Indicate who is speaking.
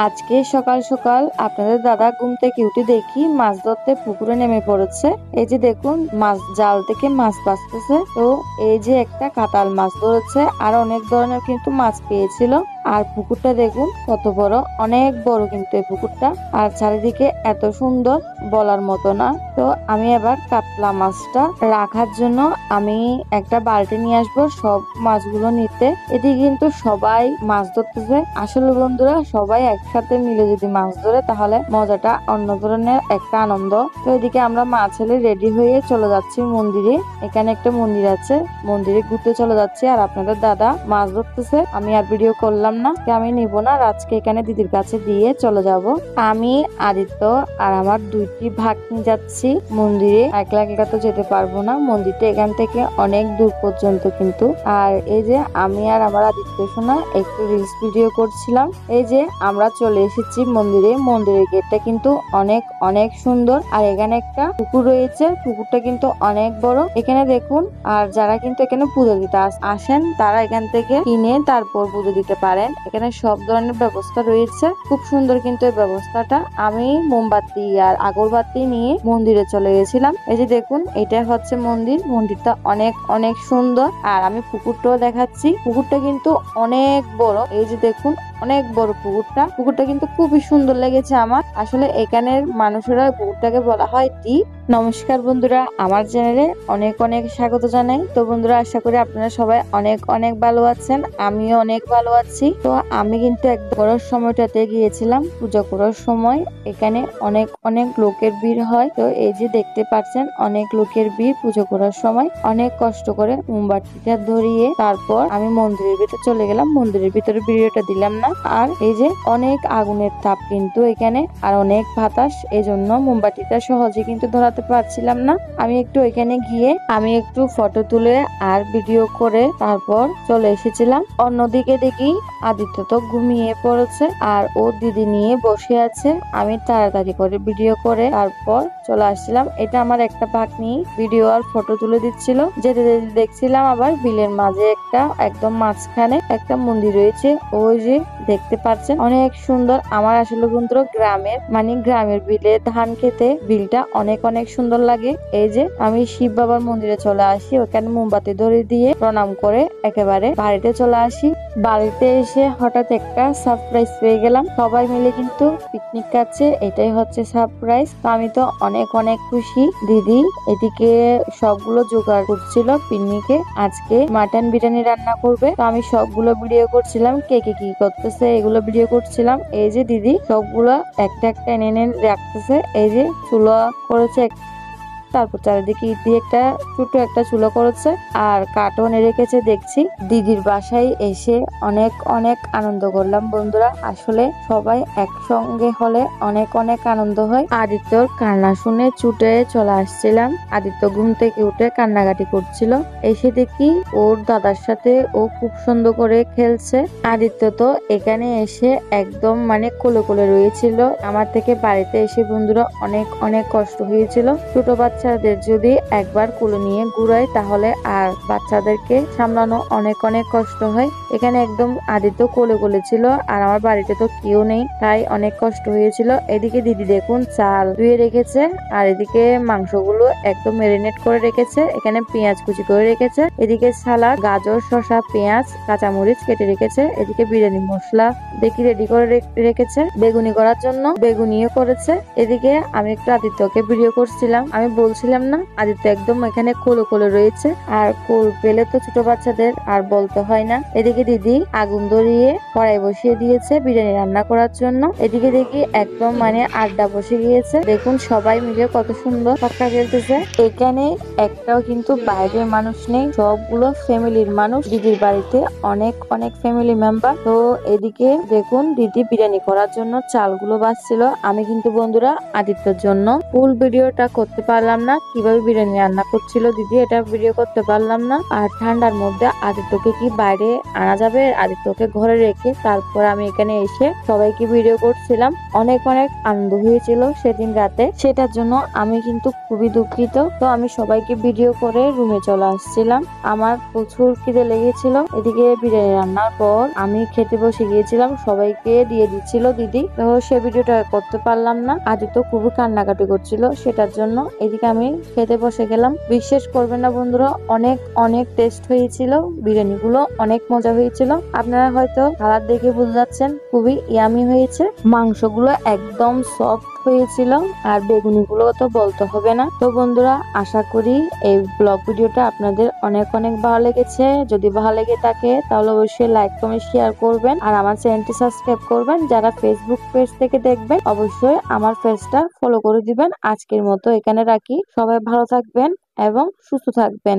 Speaker 1: আজকে সকাল সকাল আপনাদের দাদা ঘুম থেকে উঠে দেখি মাছ ধরতে পুকুরে নেমে পড়েছে। এই যে দেখুন মাছ জাল থেকে মাছ বাঁচতেছে। তো এই যে একটা কাতাল মাছ ধরেছে আর অনেক ধরনের কিন্তু মাছ পেয়েছিল। আর পুকুরটা দেখুন কত বড়, অনেক বড় কিন্তু এই পুকুরটা। আর চারিদিকে এত সুন্দর বলার মতো না। তো আমি এবার কাতলা মাছটা রাখার জন্য আমি একটা বালতি নিয়ে আসবো সব মাছগুলো নিতে। এদিকে কিন্তু সবাই মাছ ধরতেছে। আসলে বন্ধুরা সবাই একসাথে মিলে যদি মাছ ধরে তাহলে মজাটা অন্য ধরনের একটা আনন্দ। তো এদিকে আমরা মাছ ছেলে রেডি হয়ে চলে যাচ্ছি মন্দিরে। এখানে একটা মন্দির আছে, মন্দিরে ঘুরতে চলে যাচ্ছি। আর আপনাদের দাদা মাছ ধরতেছে, আমি আর ভিডিও করলাম না, আমি নিব না। আজকে এখানে দিদির কাছে দিয়ে চলে যাব। আমি আদিত্য আর আমার দুইটি ভাগ নিয়ে যাচ্ছি মন্দিরে। একলা একলা তো যেতে পারবো না, মন্দিরটা এখান থেকে অনেক দূর পর্যন্ত কিন্তু। আর এই যে আমি আর আমার আদিত্য সোনা একটু রিলস ভিডিও করছিলাম। এই যে আমরা চলে এসেছি মন্দিরে। মন্দিরের গেটটা কিন্তু অনেক অনেক সুন্দর। আর এখানে একটা পুকুর রয়েছে, পুকুরটা কিন্তু অনেক বড়। এখানে দেখুন, আর যারা কিন্তু এখানে পুজো দিতে আসেন তারা এখান থেকে কিনে তারপর পুজো দিতে পারেন। এখানে সব ধরনের ব্যবস্থা রয়েছে, খুব সুন্দর কিন্তু এই ব্যবস্থাটা। আমি মোমবাতি আর আগরবাতি নিয়ে মন্দিরে চলে গেছিলাম। এই যে দেখুন এটা হচ্ছে মন্দির, মন্দিরটা অনেক অনেক সুন্দর। আর আমি পুকুরটাও দেখাচ্ছি, পুকুরটা কিন্তু অনেক বড়। এই যে দেখুন অনেক বড় পুকুরটা কিন্তু খুবই সুন্দর লেগেছে আমার। আসলে এখানের মানুষেরা পুকুরটাকে বলা হয় দ্বীপ। নমস্কার বন্ধুরা, আমার চ্যানেলে অনেক অনেক স্বাগত জানাই। তো বন্ধুরা আশা করি আপনারা সবাই অনেক অনেক ভালো আছেন, আমিও অনেক ভালো আছি। তো আমি কিন্তু এক বড় সময়টাতে গিয়েছিলাম পূজা করার সময়। এখানে অনেক অনেক লোকের ভিড় হয়। তো এই যে দেখতে পাচ্ছেন অনেক লোকের ভিড় পুজো করার সময়। অনেক কষ্ট করে মোমবাতিটা ধরিয়ে তারপর আমি মন্দিরের ভিতরে চলে গেলাম। মন্দিরের ভিতরে ভিডিওটা দিলাম না। আর এই যে অনেক আগুনের তাপ কিন্তু এখানে, আর অনেক বাতাস, এই জন্য মোমবাতিটা সহজে কিন্তু ধরাতে পারছিলাম না। আমি একটু এখানে গিয়ে আমি একটু ফটো তুলে আর ভিডিও করে তারপর চলে এসেছিলাম। অন্যদিকে দেখি আদিত্য তো ঘুমিয়ে পড়েছে আর ও দিদি নিয়ে বসে আছে। আমি তাড়াতাড়ি করে ভিডিও করে তারপর চলে আসছিলাম। এটা আমার একটা ভাগ্নি ভিডিও আর ফটো তুলে দিচ্ছিল। যেতে যেতে দেখছিলাম আবার বিলের মাঝে একটা একদম মাঝখানে একটা মন্দির রয়েছে। ওই যে দেখতে পাচ্ছেন অনেক সুন্দর। আমার আসলে বন্ধুরা গ্রামের বিলে ধান খেতে বিলটা অনেক অনেক সুন্দর লাগে। এই যে আমি শিব বাবার মন্দিরে চলে আসি, ওখানে মোমবাতি ধরে দিয়ে প্রণাম করে একেবারে বাড়িতে চলে আসি। বাড়িতে এসে হঠাৎ একটা সারপ্রাইজ পেয়ে গেলাম। সবাই মিলে কিন্তু পিকনিক খাচ্ছে, এটাই হচ্ছে সারপ্রাইজ। তো আমি তো অনেক অনেক খুশি। দিদি এদিকে সবগুলো জোগাড় করছিল পিকনিকে। আজকে মাটন বিরিয়ানি রান্না করবে। তো আমি সবগুলো ভিডিও করছিলাম, কে কে কি করতেছে এগুলো ভিডিও করছিলাম। এই যে দিদি সবগুলো একটা একটা এনে এনে রাখতেছে। এই যে চুলা করেছে, তারপর চারিদিকে ইট দিয়ে একটা ছোট একটা চুলা করেছে আর কাঠও এনে রেখেছে। দেখছি দিদির বাসায় এসে অনেক অনেক আনন্দ করলাম বন্ধুরা। আসলে সবাই একসঙ্গে হলে অনেক অনেক আনন্দ হয়। আদিত্যর কান্না শুনে ছুটে চলে আসছিলাম। আদিত্য ঘুম থেকে উঠে কান্নাকাটি করছিল। এসে দেখি ওর দাদার সাথে ও খুব সুন্দর করে খেলছে। আদিত্য তো এখানে এসে একদম কোলে কোলে রয়েছিল আমার থেকে। বাড়িতে এসে বন্ধুরা অনেক অনেক কষ্ট হয়েছিল। ছোট বাচ্চাদের যদি একবার কোলে নিয়ে ঘুরায় তাহলে আর বাচ্চাদেরকে সামলানো অনেক অনেক কষ্ট হয়। এখানে একদম আদিত্য কোলে কোলে ছিল আর আমার বাড়িতে তো কেউ নেই, তাই অনেক কষ্ট হয়েছিল। এদিকে দিদি দেখুন চাল ধুয়ে রেখেছে আর এদিকে মাংসগুলো একদম ম্যারিনেট করে রেখেছে। এখানে পেঁয়াজ কুচি করে রেখেছে, এদিকে সালাদ, গাজর, শসা, পেঁয়াজ, কাঁচামরিচ কেটে রেখেছে। এদিকে বিরিয়ানি মশলা দেখি রেডি করে রেখেছে। বেগুনি করার জন্য বেগুনিও করেছে। এদিকে আমি একটু আদিত্যকে ভিডিও করছিলাম। আমি বলছিলাম না আদিত্য একদম এখানে কোলে কোলে রয়েছে, আর কোল পেলে তো ছোট বাচ্চাদের আর বলতে হয় না। এদিকে দিদি আগুন ধরিয়ে কড়াই বসিয়ে দিয়েছে বিরিয়ানি রান্না করার জন্য। এদিকে দেখি একদম আড্ডা বসে গিয়েছে। দেখুন সবাই মিলে কত সুন্দর পাক্কা খেলতেছে। এখানে একটাও কিন্তু বাইরের মানুষ নেই, সবগুলো ফ্যামিলির মানুষ। দিদির বাড়িতে অনেক অনেক ফ্যামিলি মেম্বার। তো এদিকে দেখুন দিদি বিরিয়ানি করার জন্য চালগুলো বাছছিল। আমি কিন্তু বন্ধুরা আদিত্যর জন্য ফুল ভিডিওটা করতে পারলাম পারলাম না, কিভাবে বিরিয়ানি রান্না করছিল দিদি এটা ভিডিও করতে পারলাম না। আর ঠান্ডার মধ্যে আদিত্যকে কি বাইরে আনা যাবে? আদিত্যকে ঘরে রেখে তারপর আমি এখানে এসে সবাইকে ভিডিও করছিলাম। অনেক অনেক আনন্দ হয়েছিল সেদিন রাতে, সেটার জন্য আমি কিন্তু খুবই দুঃখিত। তো আমি সবাইকে ভিডিও করে রুমে চলে আসছিলাম। আমার প্রচুর খিদে লেগেছিল। এদিকে বিরিয়ানি রান্নার পর আমি খেতে বসে গিয়েছিলাম, সবাইকে দিয়ে দিচ্ছিল দিদি। তো সে ভিডিওটা করতে পারলাম না, আদিত্য খুবই কান্নাকাটি করছিল সেটার জন্য। এদিকে আমি খেতে বসে গেলাম। বিশ্বাস করবেন না বন্ধুরা, অনেক অনেক টেস্ট হয়েছিল, বিরিয়ানি গুলো অনেক মজা হয়েছিল। আপনারা হয়তো কালার দেখে বুঝতে যাচ্ছেন খুবই ইয়ামি হয়েছে। মাংসগুলো একদম সফট হয়েছিল, আর বেগুনি গুলো তো বলতে হবে না। তো বন্ধুরা, আশা করি এই ব্লগ ভিডিওটা আপনাদের অনেক অনেক ভালো লেগেছে। যদি ভালো লেগে থাকে তাহলে অবশ্যই লাইক কমেন্ট শেয়ার করবেন, আর আমার চ্যানেলটি সাবস্ক্রাইব করবেন। যারা ফেসবুক পেজ থেকে দেখবেন অবশ্যই আমার পেজটা ফলো করে দিবেন। আজকের মতো এখানে রাখি, সবাই ভালো থাকবেন এবং সুস্থ থাকবেন।